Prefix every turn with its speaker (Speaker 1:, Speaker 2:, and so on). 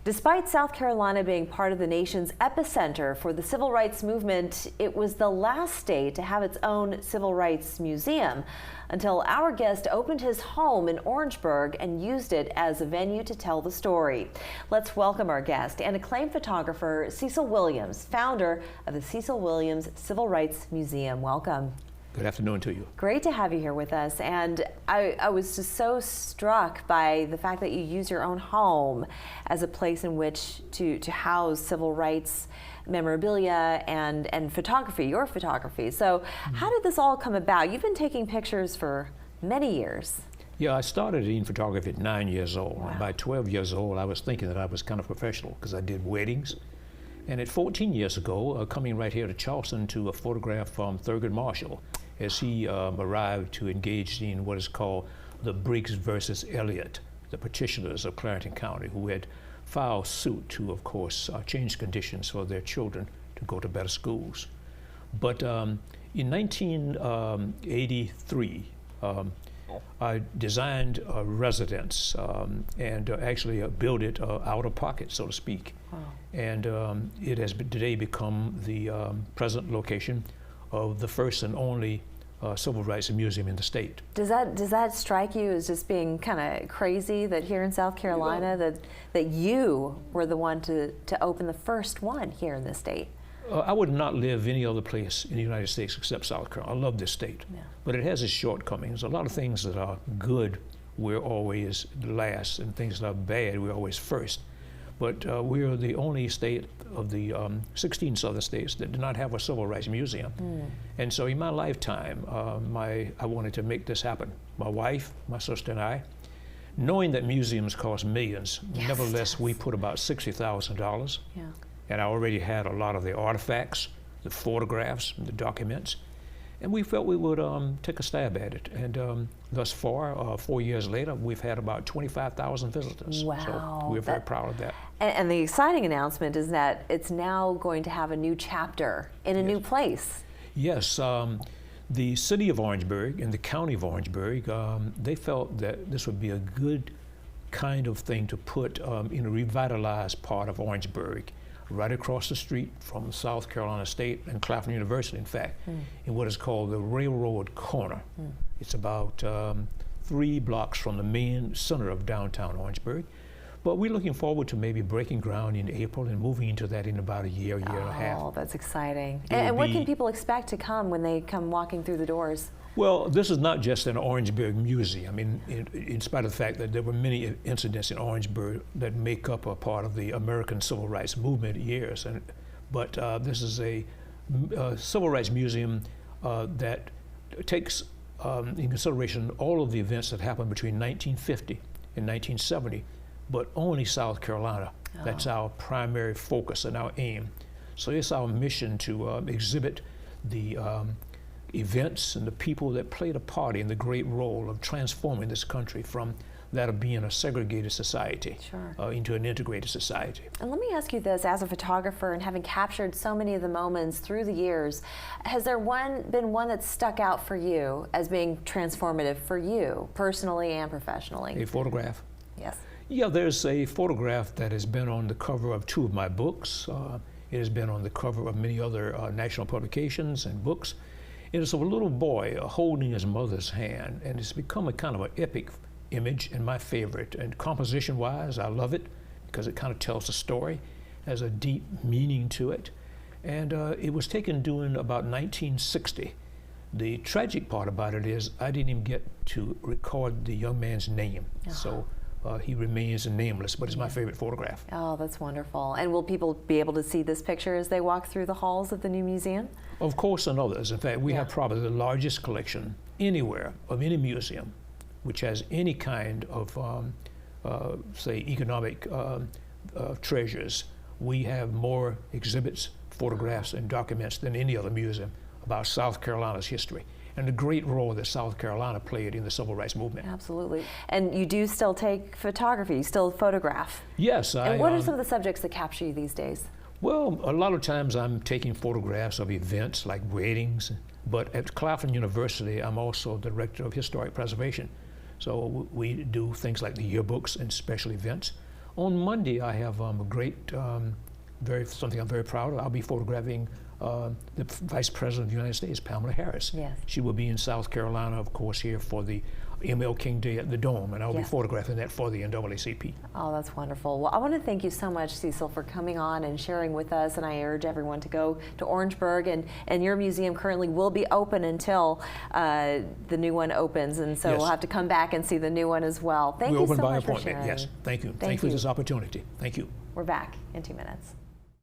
Speaker 1: Despite South Carolina being part of the nation's epicenter for the civil rights movement, it was the last state to have its own civil rights museum until our guest opened his home in Orangeburg and used it as a venue to tell the story. Let's welcome our guest and acclaimed photographer Cecil Williams, founder of the Cecil Williams Civil Rights Museum. Welcome.
Speaker 2: Good afternoon to you.
Speaker 1: Great to have you here with us. And I was just so struck by the fact that you use your own home as a place in which to house civil rights memorabilia and photography, your photography. So how did this all come about? You've been taking pictures for many years.
Speaker 2: Yeah, I started in photography at 9 years old.
Speaker 1: Wow.
Speaker 2: By 12 years old, I was thinking that I was kind of professional because I did weddings. And at 14 years ago, coming right here to Charleston to a photograph from Thurgood Marshall, as he arrived to engage in what is called the Briggs versus Elliott, the petitioners of Clarendon County, who had filed suit to, of course, change conditions for their children to go to better schools. But in 1983, I designed a residence and actually built it out of pocket, so to speak.
Speaker 1: Wow. And
Speaker 2: it has today become the present location of the first and only civil rights museum in the state.
Speaker 1: Does that strike you as just being kind of crazy that here in South Carolina that you were the one to open the first one here in the state?
Speaker 2: I would not live any other place in the United States except South Carolina. I love this state, but it has its shortcomings. A lot of things that are good, we're always last, and things that are bad, we're always first. But we are the only state of the 16 southern states that do not have a civil rights museum. And so in my lifetime, I wanted to make this happen. My wife, my sister, and I, knowing that museums cost millions, nevertheless, we put about $60,000.
Speaker 1: Yeah.
Speaker 2: And I already had a lot of the artifacts, the photographs, the documents. And we felt we would take a stab at it. And thus far, 4 years later, we've had about 25,000 visitors.
Speaker 1: Wow.
Speaker 2: So we're very proud of that.
Speaker 1: And the exciting announcement is that it's now going to have a new chapter in a new place.
Speaker 2: Yes. The city of Orangeburg and the county of Orangeburg, they felt that this would be a good kind of thing to put in a revitalized part of Orangeburg, right across the street from South Carolina State and Claflin University, in fact, in what is called the Railroad Corner. It's about 3 blocks from the main center of downtown Orangeburg. But we're looking forward to maybe breaking ground in April and moving into that in about a year and a half.
Speaker 1: Oh, that's exciting. And what can people expect to come when they come walking through the doors?
Speaker 2: Well, this is not just an Orangeburg museum. I mean, in spite of the fact that there were many incidents in Orangeburg that make up a part of the American civil rights movement years. But this is a civil rights museum that takes in consideration all of the events that happened between 1950 and 1970, but only South Carolina. Oh. That's our primary focus and our aim. So it's our mission to exhibit the events and the people that played a part in the great role of transforming this country from that of being a segregated society into an integrated society. And
Speaker 1: let me ask you this, as a photographer and having captured so many of the moments through the years, has there been one that stuck out for you as being transformative for you, personally and professionally?
Speaker 2: A photograph?
Speaker 1: Yes.
Speaker 2: Yeah, there's a photograph that has been on the cover of 2 of my books. It has been on the cover of many other national publications and books. It is of a little boy holding his mother's hand, and it's become a kind of an epic image and my favorite. And composition-wise, I love it because it kind of tells a story, has a deep meaning to it. And it was taken during about 1960. The tragic part about it is I didn't even get to record the young man's name. So he remains nameless, but it's my favorite photograph.
Speaker 1: Oh, that's wonderful. And will people be able to see this picture as they walk through the halls of the new museum?
Speaker 2: Of course, and others. In fact, we have probably the largest collection anywhere of any museum which has any kind of, say, economic treasures. We have more exhibits, photographs, and documents than any other museum about South Carolina's history and the great role that South Carolina played in the civil rights movement.
Speaker 1: Absolutely. And you do still take photography, you still photograph?
Speaker 2: Yes.
Speaker 1: And what are some of the subjects that capture you these days?
Speaker 2: Well, a lot of times I'm taking photographs of events like weddings, but at Claflin University, I'm also Director of Historic Preservation. So we do things like the yearbooks and special events. On Monday, I have a great, something I'm very proud of. I'll be photographing the Vice President of the United States, Pamela Harris.
Speaker 1: Yes.
Speaker 2: She will be in South Carolina, of course, here for the ML King Day at the Dome, and I'll be
Speaker 1: Yes.
Speaker 2: photographing that for the NAACP.
Speaker 1: Oh, that's wonderful. Well, I want to thank you so much, Cecil, for coming on and sharing with us, and I urge everyone to go to Orangeburg, and your museum currently will be open until the new one opens, and so
Speaker 2: Yes.
Speaker 1: we'll have to come back and see the new one as well. Thank
Speaker 2: We're
Speaker 1: you
Speaker 2: open
Speaker 1: so
Speaker 2: by
Speaker 1: much for
Speaker 2: appointment,
Speaker 1: sharing.
Speaker 2: yes. Thank you.
Speaker 1: Thank
Speaker 2: Thanks for
Speaker 1: you.
Speaker 2: this opportunity. Thank you.
Speaker 1: We're back in 2 minutes.